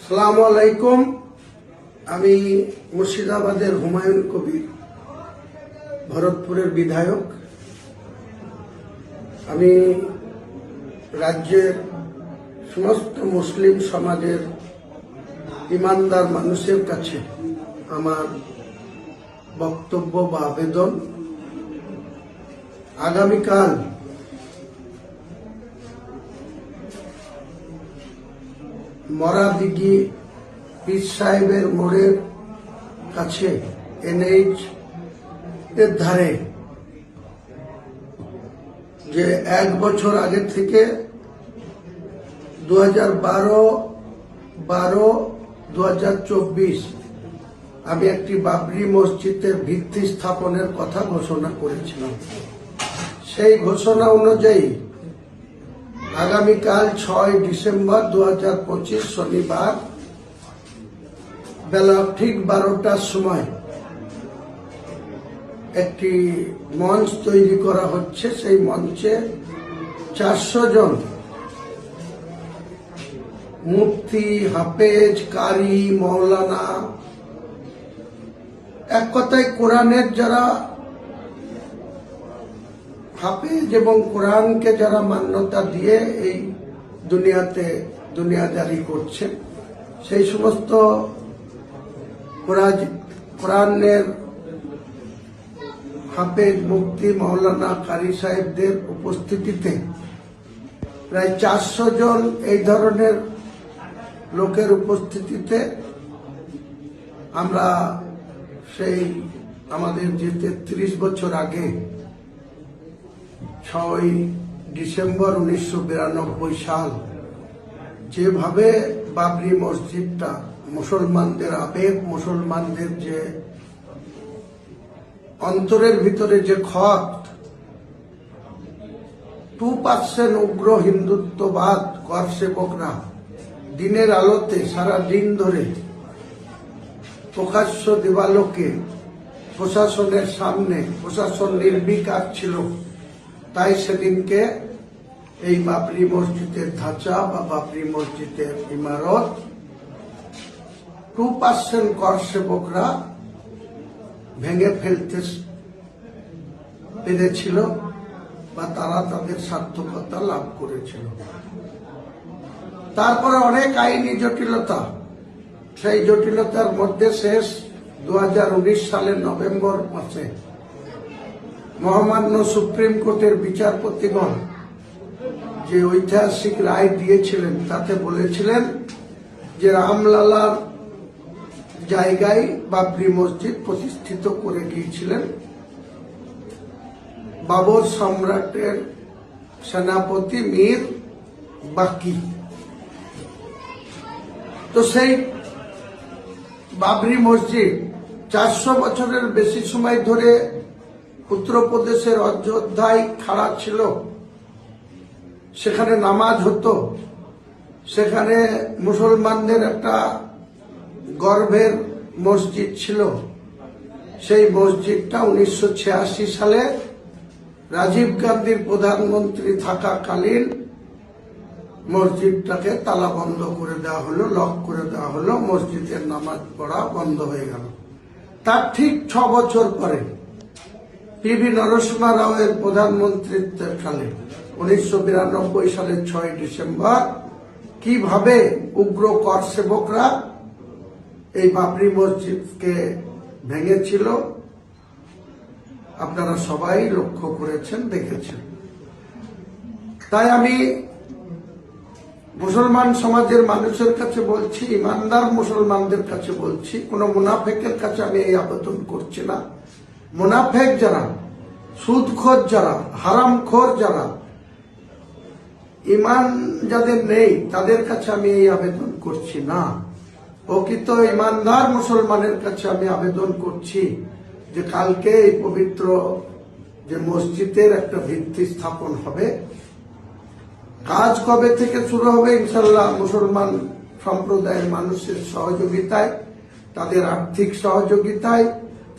আসসালামু আলাইকুম। আমি মুর্শিদাবাদের হুমায়ুন কবির, ভরতপুরের বিধায়ক। আমি রাজ্যের সমস্ত মুসলিম সমাজের ইমানদার মানুষের কাছে আমার বক্তব্য বা আবেদন, আগামীকাল মরাদিঘি পীর সাহেবের মোড়ের কাছে NH এর ধারে যে 1 বছর আগে থেকে 2012-2024 আমি একটি বাবরি মসজিদের ভিত্তি স্থাপনের কথা ঘোষণা করেছিলাম। সেই ঘোষণা অনুযায়ী আগামীকাল 6 ডিসেম্বর 2025 শনিবার বেলা ঠিক 12টার সময় একটি মঞ্চ তৈরি করা হচ্ছে। সেই মঞ্চে 400 জন মুফতি, হাফেজ, কারি, মৌলানা, এক কথায় কোরআনের যারা হাফেজ এবং কোরআনকে যারা মান্যতা দিয়ে এই দুনিয়াতে দুনিয়াদারি করছে, সেই সমস্ত কোরআনের হাফেজ, মুফতি, মৌলানা, কারি সাহেবদের উপস্থিতিতে প্রায় 400 জন এই ধরনের লোকের উপস্থিতিতে আমরা সেই আমাদের যে 33 বছর আগে 6 ডিসেম্বর 1992 সাল যেভাবে বাবরি মসজিদটা মুসলমানদের আবেগ, মুসলমানদের যে অন্তরের ভিতরে যে ক্ষত, 2% উগ্র হিন্দুত্ববাদ করসেবকরা দিনের আলোতে সারা দিন ধরে প্রকাশ্য দেবালোকে প্রশাসনের সামনে প্রশাসন নির্বিকার ছিল, তাই সেদিনকে এই বাবরি মসজিদের ধাঁচা বা বাবরি মসজিদের ইমারত 2% করসেবকরা ভেঙে ফেলতে পেরেছিল বা তারা তাদের সার্থকতা লাভ করেছিল। তারপরে অনেক আইনি জটিলতা, সেই জটিলতার মধ্যে শেষ 2019 সালের নভেম্বর মাসে মহামান্য সুপ্রিম কোর্টের বিচারপতিগণ যে ঐতিহাসিক রায় দিয়েছিলেন তাতে বলেছিলেন যে রামলালার জায়গায় বাবরি মসজিদ প্রতিষ্ঠিত করে গিয়েছিলেন বাবর সম্রাটের সেনাপতি মীর বাকি। তো সেই বাবরি মসজিদ 400 বছরের বেশি সময় ধরে উত্তরপ্রদেশের অযোধ্যায় খাড়া ছিল। সেখানে নামাজ হতো, সেখানে মুসলমানদের একটা গর্বের মসজিদ ছিল। সেই মসজিদটা 1986 সালে রাজীব গান্ধীর প্রধানমন্ত্রী থাকাকালীন মসজিদটাকে তালাবন্ধ করে দেওয়া হলো, লক করে দেওয়া হলো, মসজিদের নামাজ পড়া বন্ধ হয়ে গেল। তার ঠিক 6 বছর পরে PV নরসিংহ রাওয়ের প্রধানমন্ত্রীত্বের কালে 1992 সালের 6 ডিসেম্বর কিভাবে উগ্র করসেবকরা এই বাবরি মসজিদকে ভেঙেছিল আপনারা সবাই লক্ষ্য করেছেন, দেখেছেন। তাই আমি মুসলমান সমাজের মানুষের কাছে বলছি, ইমানদার মুসলমানদের কাছে বলছি, কোন মুনাফেকের কাছে আমি এই আবেদন করছি না। মুনাফেক যারা, সুদখোর যারা, হারামখোর যারা, ইমান যাদের নেই তাদের কাছে আমি এই আবেদন করছি না। প্রকৃত ইমানদার মুসলমানের কাছে আমি আবেদন করছি যে কালকে এই পবিত্র যে মসজিদের একটা ভিত্তি স্থাপন হবে, কাজ কবে থেকে শুরু হবে ইনশাল্লাহ মুসলমান সম্প্রদায়ের মানুষের সহযোগিতায়, তাদের আর্থিক সহযোগিতায়,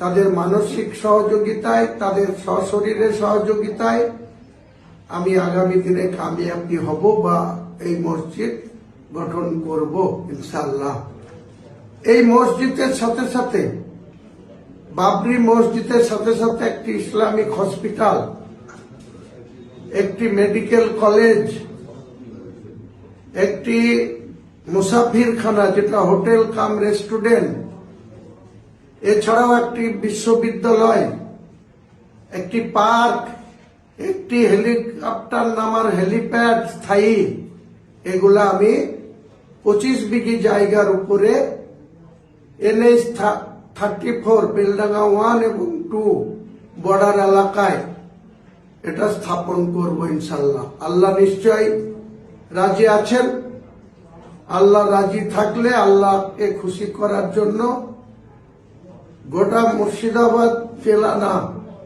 তাদের মানসিক সহযোগিতায়, তাদের সশরীরের সহযোগিতায় আমি আগামী দিনে কামিয়াবি হব বা এই মসজিদ গঠন করব ইনশাআল্লাহ। এই মসজিদের সাথে সাথে, বাবরি মসজিদের সাথে সাথে একটি ইসলামিক হসপিটাল, একটি মেডিকেল কলেজ, একটি মুসাফিরখানা যেটা হোটেল কাম রেস্টুরেন্ট, এছাড়াও একটি বিশ্ববিদ্যালয়, একটি পার্ক, একটি হেলিকপ্টার নামার হেলিপ্যাড স্থায়ী, এগুলা আমি 25 বিঘি জায়গার উপরে NH 34 বেলডাঙ্গা 1 এবং 2 বর্ডার এলাকায় এটা স্থাপন করব ইনশাল্লাহ। আল্লাহ নিশ্চয় রাজি আছেন। আল্লাহ রাজি থাকলে আল্লাহকে খুশি করার জন্য গোটা মুর্শিদাবাদ জেলা না,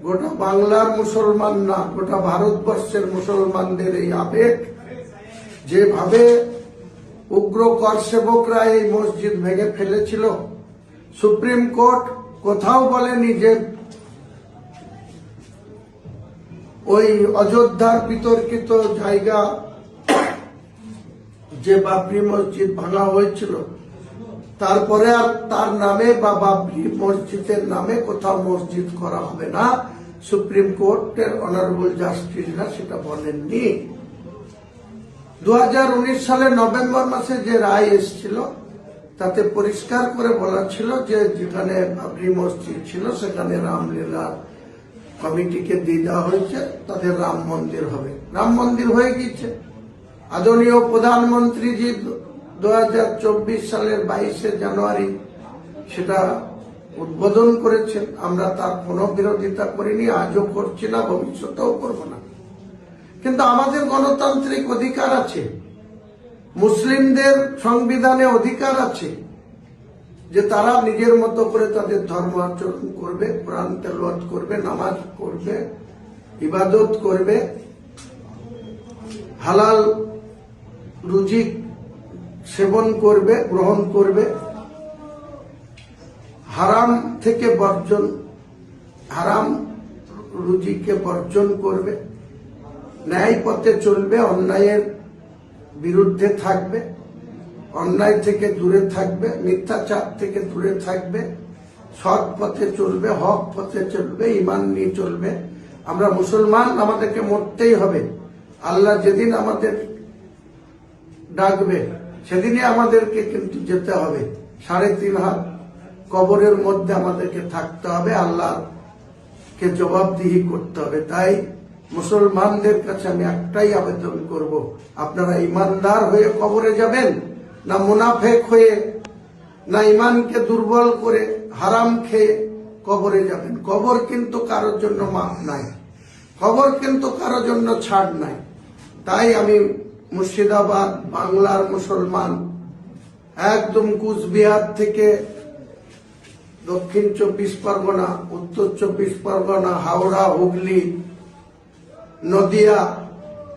গোটা বাংলার মুসলমান না, গোটা ভারতবর্ষের মুসলমানদের এই আবেগ, যেভাবে উগ্র কর সেবকরা এই মসজিদ ভেঙে ফেলেছিল, সুপ্রিম কোর্ট কোথাও বলেনি যে ওই অযোধ্যার বিতর্কিত জায়গা যে বাবরি মসজিদ ভাঙা হয়েছিল, তারপরে আর তার নামে বা বাবরি মসজিদের নামে কোথাও মসজিদ করা হবে না। সুপ্রিম কোর্টের অনারেবল জাস্টিসরা সেটা বলেননি। 2019 সালের নভেম্বর মাসে যে রায় এসেছিল তাতে পরিষ্কার করে বলা ছিল যে যেখানে বাবরি মসজিদ ছিল সেখানে রামলীলা কমিটিকে দিয়ে দেওয়া হয়েছে, তাদের রাম মন্দির হবে। রাম মন্দির হয়ে গিয়েছে। আদরণীয় প্রধানমন্ত্রীজি 2024 সালের 22 জানুয়ারি সেটা উদ্বোধন করেছেন। আমরা তার কোনো বিরোধিতা করিনি, আজও করছি না, ভবিষ্যতেও করব না। কিন্তু আমাদের গণতান্ত্রিক অধিকার আছে, মুসলিমদের সংবিধানে অধিকার আছে যে তারা নিজের মতো করে তাদের ধর্ম আচরণ করবে, কোরআন তেলাওয়াত করবে, নামাজ পড়বে, ইবাদত করবে, হালাল রুজি সেবন করবে, গ্রহণ করবে, হারাম থেকে বর্জন, হারাম রুজিকে বর্জন করবে, ন্যায় পথে চলবে, অন্যায়ের বিরুদ্ধে থাকবে, অন্যায় থেকে দূরে থাকবে, মিথ্যাচার থেকে দূরে থাকবে, সৎ পথে চলবে, হক পথে চলবে, ঈমান নিয়ে চলবে। আমরা মুসলমান, আমাদেরকে মরতেই হবে। আল্লাহ যেদিন আমাদের ডাকবে সেদিনই আমাদেরকে কিন্তু যেতে হবে। 3.5 হাত কবরের মধ্যে আমাদেরকে থাকতে হবে, আল্লাহকে জবাবদিহি করতে হবে। তাই মুসলমানদের কাছে আমি একটাই আবেদন করব, আপনারা ইমানদার হয়ে কবরে যাবেন না মুনাফেক হয়ে, না ইমানকে দুর্বল করে হারাম খেয়ে কবরে যাবেন? কবর কিন্তু কারোর জন্য মাফ নাই, কবর কিন্তু কারোর জন্য ছাড় নাই। তাই আমি মুর্শিদাবাদ বাংলার মুসলমান, একদম কুচবিহার থেকে দক্ষিণ 24 পরগনা, উত্তর 24 পরগনা, হাওড়া, হুগলি, নদিয়া,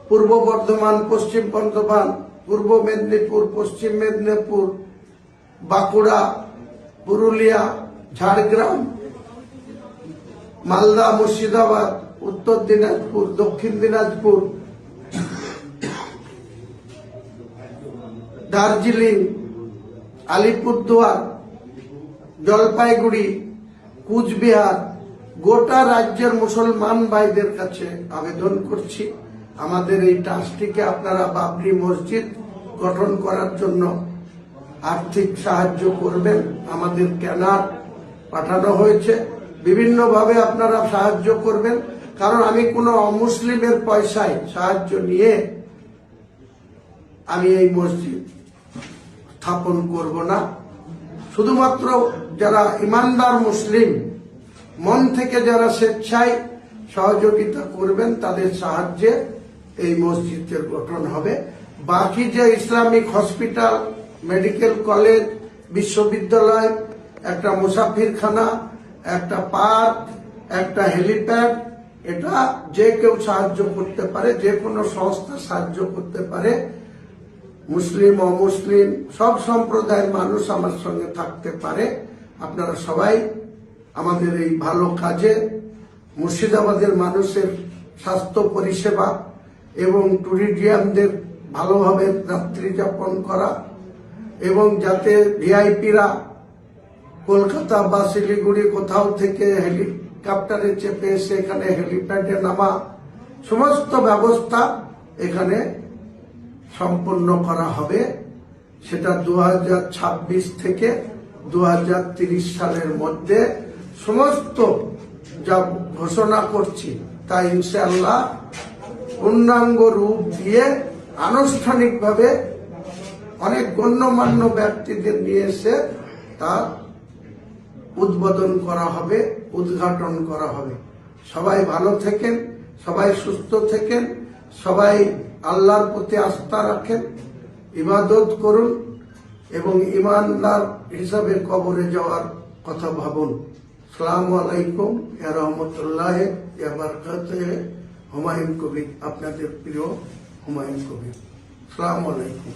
পূর্ব বর্ধমান, পশ্চিম বর্ধমান, পূর্ব মেদিনীপুর, পশ্চিম মেদিনীপুর, বাঁকুড়া, পুরুলিয়া, ঝাড়গ্রাম, মালদা, মুর্শিদাবাদ, উত্তর দিনাজপুর, দক্ষিণ দিনাজপুর, দার্জিলিং, আলিপুরদুয়ার, জলপাইগুড়ি, কুচবিহার, গোটা রাজ্যের মুসলমান ভাইদের কাছে আবেদন করছি, আমাদের এই ট্রাস্টটিকে আপনারা বাবরি মসজিদ গঠন করার জন্য আর্থিক সাহায্য করবেন। আমাদের ক্যানার পাঠানো হয়েছে, বিভিন্নভাবে আপনারা সাহায্য করবেন। কারণ আমি কোনো অমুসলিমের পয়সায় সাহায্য নিয়ে আমি এই মসজিদ স্থাপন করব না। শুধুমাত্র যারা ইমানদার মুসলিম, মন থেকে যারা স্বেচ্ছায় সহযোগিতা করবেন তাদের সাহায্যে এই মসজিদের গঠন হবে। বাকি যে ইসলামিক হসপিটাল, মেডিকেল কলেজ, বিশ্ববিদ্যালয়, একটা মুসাফিরখানা, একটা পার্ক, একটা হেলিপ্যাড, এটা যে কেউ সাহায্য করতে পারে, যে কোনো সংস্থা সাহায্য করতে পারে। মুসলিম অমুসলিম সব সম্প্রদায়ের মানুষ আমার সঙ্গে থাকতে পারে। আপনারা সবাই আমাদের এই ভালো কাজে, মুর্শিদাবাদের মানুষের স্বাস্থ্য পরিষেবা এবং ট্যুরিজমদের ভালোভাবে রাত্রি যাপন করা এবং যাতে ভিআইপিরা কলকাতা বা শিলিগুড়ি কোথাও থেকে হেলিকপ্টারে চেপে এসে এখানে হেলিপ্যাডে নামা সমস্ত ব্যবস্থা এখানে সম্পন্ন করা হবে। সেটা 2026 থেকে 2030 সালের মধ্যে সমস্ত যা ঘোষণা করছি তা ইনশাআল্লাহ পূর্ণাঙ্গ রূপ দিয়ে আনুষ্ঠানিকভাবে অনেক গণ্যমান্য ব্যক্তিদের নিয়ে এসে তা উদ্বোধন করা হবে, উদ্ঘাটন করা হবে। সবাই ভালো থাকেন, সবাই সুস্থ থাকেন, সবাই আল্লাহর প্রতি আস্থা রাখেন, ইবাদত করুন এবং ইমানদার হিসাবে কবরে যাওয়ার কথা ভাবুন। আসসালামু আলাইকুম ওয়া রাহমাতুল্লাহি ওয়া বারাকাতুহু। হুমায়ুন কবির, আপনাদের প্রিয় হুমায়ুন কবির। আসসালামু আলাইকুম।